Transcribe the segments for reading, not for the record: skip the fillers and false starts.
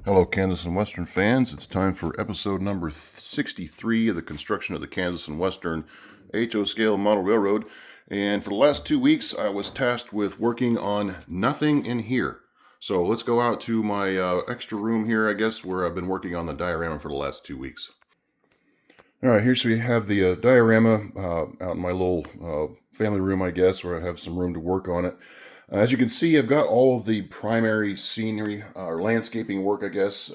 Hello, Kansas and Western fans. It's time for episode number 63 of the construction of the Kansas and Western HO scale model railroad. And for the last 2 weeks, I was tasked with working on nothing in here. So let's go out to my extra room here, I guess, where I've been working on the diorama for the last 2 weeks. All right, here so we have the diorama out in my little family room, I guess, where I have some room to work on it. As you can see, I've got all of the primary scenery or landscaping work, I guess,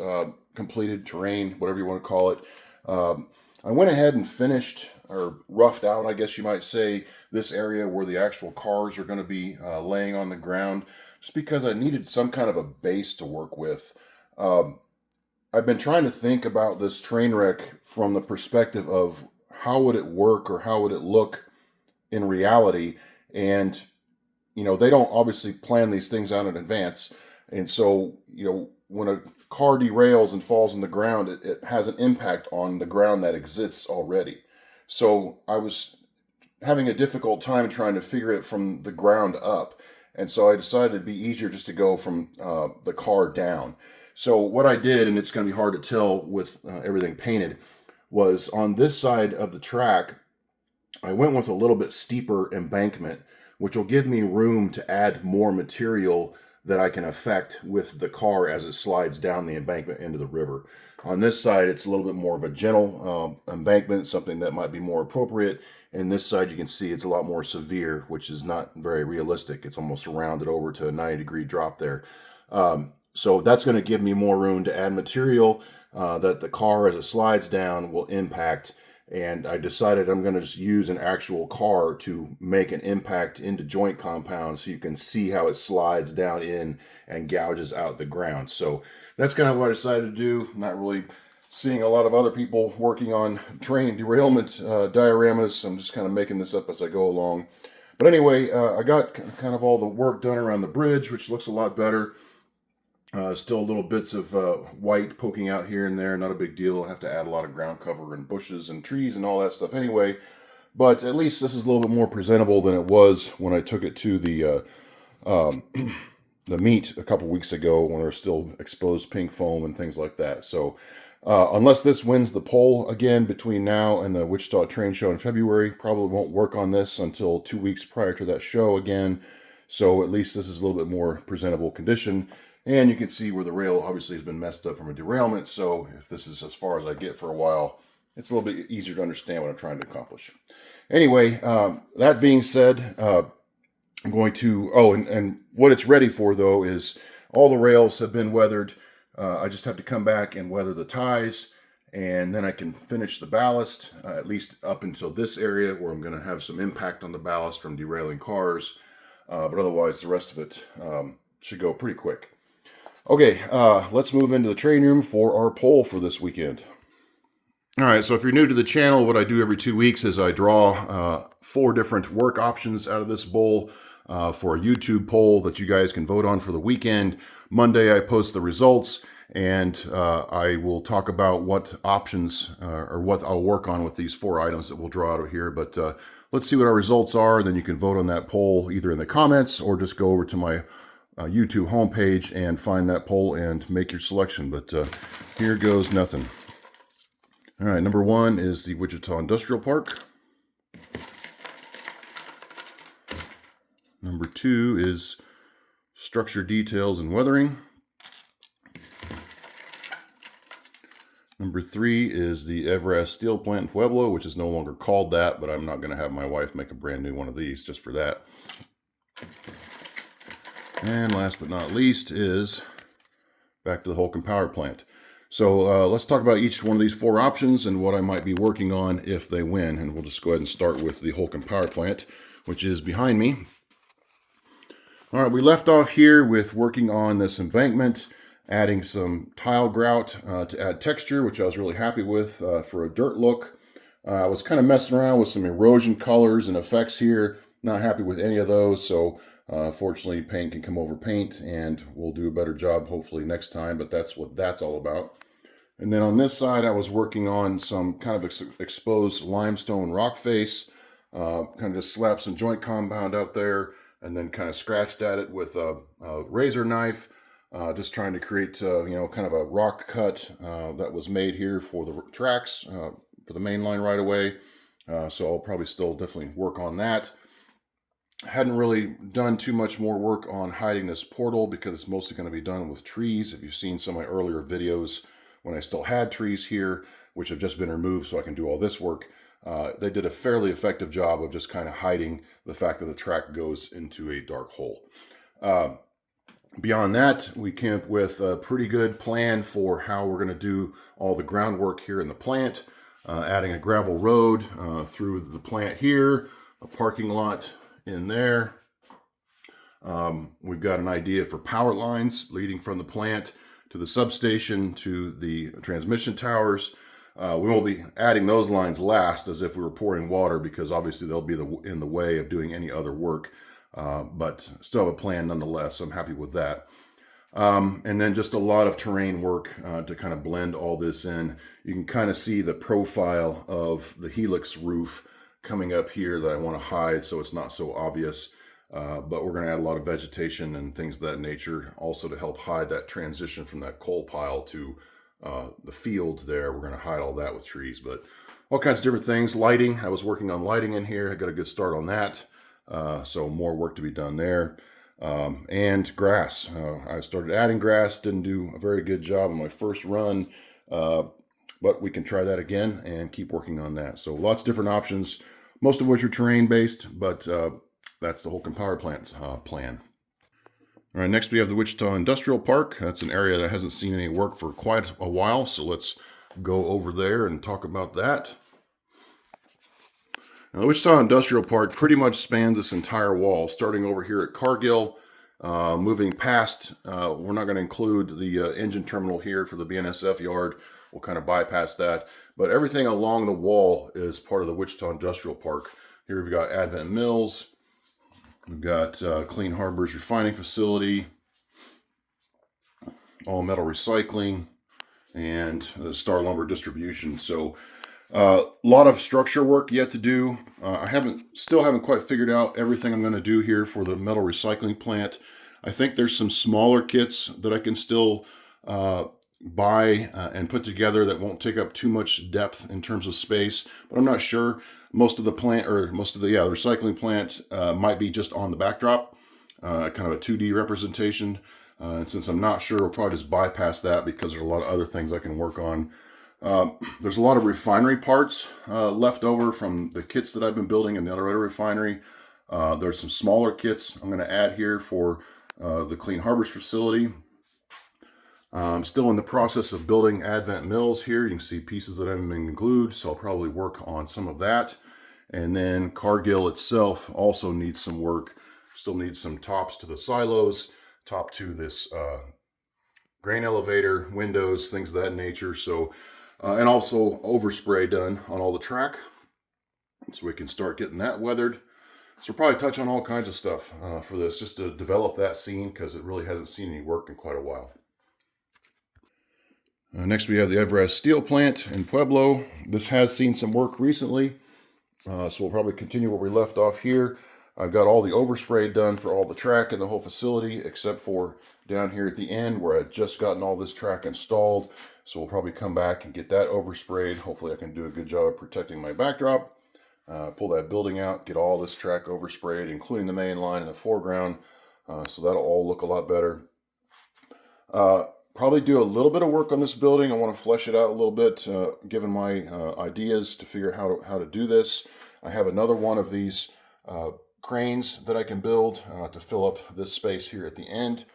completed, terrain, whatever you want to call it. I went ahead and finished, or roughed out, I guess you might say, this area where the actual cars are going to be laying on the ground, just because I needed some kind of a base to work with. I've been trying to think about this train wreck from the perspective of how would it work or how would it look in reality, and you know, they don't obviously plan these things out in advance. And so, you know, when a car derails and falls on the ground, it has an impact on the ground that exists already. So I was having a difficult time trying to figure it from the ground up. And so I decided it'd be easier just to go from the car down. So what I did, and it's going to be hard to tell with everything painted, was on this side of the track, I went with a little bit steeper embankment, which will give me room to add more material that I can affect with the car as it slides down the embankment into the river. On this side, it's a little bit more of a gentle embankment, something that might be more appropriate. And this side, you can see it's a lot more severe, which is not very realistic. It's almost rounded over to a 90-degree drop there. So that's going to give me more room to add material that the car, as it slides down, will impact. And I decided I'm going to just use an actual car to make an impact into joint compound so you can see how it slides down in and gouges out the ground. So that's kind of what I decided to do. I'm not really seeing a lot of other people working on train derailment dioramas. I'm just kind of making this up as I go along. But anyway, I got kind of all the work done around the bridge, which looks a lot better. Still little bits of white poking out here and there. Not a big deal. I have to add a lot of ground cover and bushes and trees and all that stuff anyway. But at least this is a little bit more presentable than it was when I took it to the meet a couple weeks ago when there was still exposed pink foam and things like that. So unless this wins the poll again between now and the Wichita train show in February, probably won't work on this until 2 weeks prior to that show again. So at least this is a little bit more presentable condition. And you can see where the rail obviously has been messed up from a derailment. So if this is as far as I get for a while, it's a little bit easier to understand what I'm trying to accomplish. Anyway, that being said, I'm going to, and what it's ready for though is all the rails have been weathered. I just have to come back and weather the ties, and then I can finish the ballast, at least up until this area where I'm going to have some impact on the ballast from derailing cars. But otherwise, the rest of it should go pretty quick. Okay, let's move into the train room for our poll for this weekend. All right, so if you're new to the channel, what I do every 2 weeks is I draw 4 different work options out of this bowl for a YouTube poll that you guys can vote on for the weekend. Monday, I post the results, and I will talk about what options or what I'll work on with these 4 items that we'll draw out of here. But let's see what our results are, and then you can vote on that poll either in the comments or just go over to my YouTube homepage and find that poll and make your selection. But here goes nothing. All right, number 1 is the Wichita Industrial Park. Number 2 is structure details and weathering. Number 3 is the Evraz steel plant in Pueblo, which is no longer called that, but I'm not going to have my wife make a brand new one of these just for that. And last but not least is back to the Holcomb Power Plant. So let's talk about each one of these 4 options and what I might be working on if they win. And we'll just go ahead and start with the Holcomb Power Plant, which is behind me. All right, we left off here with working on this embankment, adding some tile grout to add texture, which I was really happy with for a dirt look. I was kind of messing around with some erosion colors and effects here. Not happy with any of those, so fortunately paint can come over paint, and we'll do a better job hopefully next time, but that's what that's all about. And then on this side, I was working on some kind of exposed limestone rock face, kind of just slapped some joint compound out there, and then kind of scratched at it with a razor knife. Just trying to create, kind of a rock cut that was made here for the tracks for the main line right away. So I'll probably still definitely work on that. Hadn't really done too much more work on hiding this portal because it's mostly going to be done with trees. If you've seen some of my earlier videos when I still had trees here, which have just been removed so I can do all this work, they did a fairly effective job of just kind of hiding the fact that the track goes into a dark hole. Beyond that, we came up with a pretty good plan for how we're going to do all the groundwork here in the plant, adding a gravel road through the plant here, a parking lot in there. We've got an idea for power lines leading from the plant to the substation to the transmission towers. We will be adding those lines last as if we were pouring water because obviously they'll be in the way of doing any other work. But still have a plan nonetheless. So I'm happy with that. And then just a lot of terrain work to kind of blend all this in. You can kind of see the profile of the helix roof coming up here that I want to hide so it's not so obvious. But we're going to add a lot of vegetation and things of that nature also to help hide that transition from that coal pile to the field there. We're going to hide all that with trees, but all kinds of different things. Lighting, I was working on lighting in here. I got a good start on that. So more work to be done there. And grass. I started adding grass, didn't do a very good job on my first run, but we can try that again and keep working on that. So lots of different options, most of which are terrain based, but that's the Holcomb Power Plant plan. All right, next we have the Wichita Industrial Park. That's an area that hasn't seen any work for quite a while, so let's go over there and talk about that. Now, the Wichita Industrial Park pretty much spans this entire wall, starting over here at Cargill, moving past. We're not going to include the engine terminal here for the BNSF yard. We'll kind of bypass that. But everything along the wall is part of the Wichita Industrial Park. Here we've got Advent Mills. We've got Clean Harbors Refining Facility, All Metal Recycling, and the Star Lumber Distribution. So a lot of structure work yet to do. I still haven't quite figured out everything I'm going to do here for the metal recycling plant. I think there's some smaller kits that I can still buy and put together that won't take up too much depth in terms of space, but I'm not sure. Most of the plant, or most of the recycling plant might be just on the backdrop, kind of a 2D representation. And since I'm not sure, we'll probably just bypass that because there's a lot of other things I can work on. There's a lot of refinery parts left over from the kits that I've been building in the Dorado refinery. There's some smaller kits I'm going to add here for the Clean Harbors facility. I'm still in the process of building Advent Mills here. You can see pieces that haven't been glued, so I'll probably work on some of that. And then Cargill itself also needs some work. Still needs some tops to the silos, top to this grain elevator, windows, things of that nature. So, and also overspray done on all the track, so we can start getting that weathered. So we'll probably touch on all kinds of stuff for this, just to develop that scene, because it really hasn't seen any work in quite a while. Next we have the Evraz steel plant in Pueblo. This has seen some work recently, so we'll probably continue where we left off here. I've got all the overspray done for all the track in the whole facility, except for down here at the end where I've just gotten all this track installed. So we'll probably come back and get that oversprayed. Hopefully I can do a good job of protecting my backdrop. Pull that building out, get all this track oversprayed, including the main line in the foreground. So that'll all look a lot better. Probably do a little bit of work on this building. I want to flesh it out a little bit, given my ideas to figure out how to do this. I have another one of these cranes that I can build to fill up this space here at the end.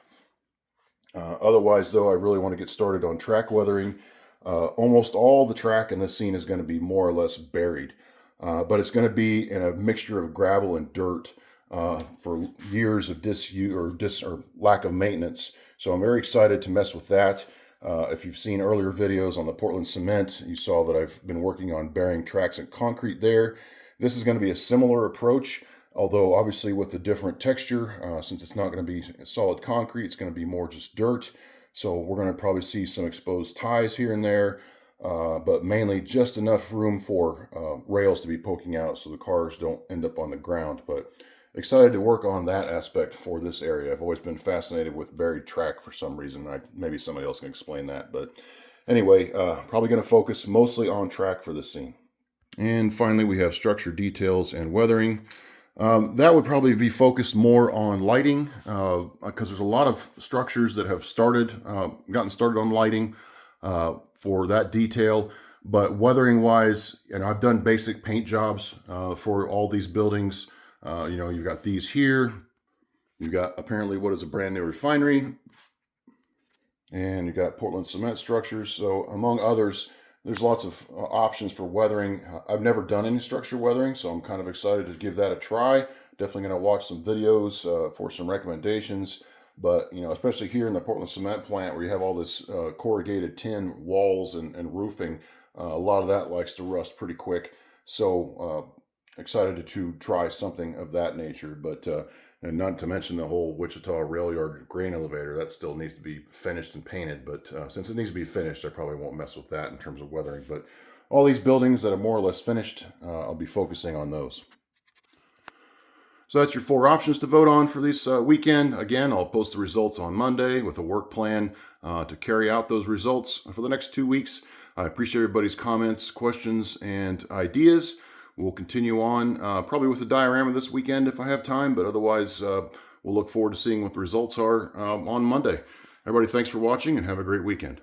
Otherwise, though, I really want to get started on track weathering. Almost all the track in this scene is going to be more or less buried, but it's going to be in a mixture of gravel and dirt for years of disuse or lack of maintenance. So I'm very excited to mess with that. If you've seen earlier videos on the Portland cement, you saw that I've been working on burying tracks in concrete there. This is going to be a similar approach, although obviously with a different texture. Since it's not going to be solid concrete, it's going to be more just dirt. So we're going to probably see some exposed ties here and there, but mainly just enough room for rails to be poking out so the cars don't end up on the ground. But excited to work on that aspect for this area. I've always been fascinated with buried track for some reason. Maybe somebody else can explain that. But anyway, probably going to focus mostly on track for this scene. And finally, we have structure details and weathering. That would probably be focused more on lighting, because there's a lot of structures that have gotten started on lighting for that detail. But weathering wise, I've done basic paint jobs for all these buildings. You've got these here. You've got apparently what is a brand new refinery. And you've got Portland cement structures. So among others, there's lots of options for weathering. I've never done any structure weathering, so I'm kind of excited to give that a try. Definitely going to watch some videos for some recommendations. But, especially here in the Portland cement plant where you have all this corrugated tin walls and roofing, a lot of that likes to rust pretty quick. So excited to try something of that nature. But and not to mention the whole Wichita rail yard grain elevator, that still needs to be finished and painted. But since it needs to be finished, I probably won't mess with that in terms of weathering. But all these buildings that are more or less finished, I'll be focusing on those. So that's your 4 options to vote on for this weekend. Again, I'll post the results on Monday with a work plan to carry out those results for the next 2 weeks. I appreciate everybody's comments, questions, and ideas. We'll continue on probably with the diorama this weekend if I have time, but otherwise we'll look forward to seeing what the results are on Monday. Everybody, thanks for watching and have a great weekend.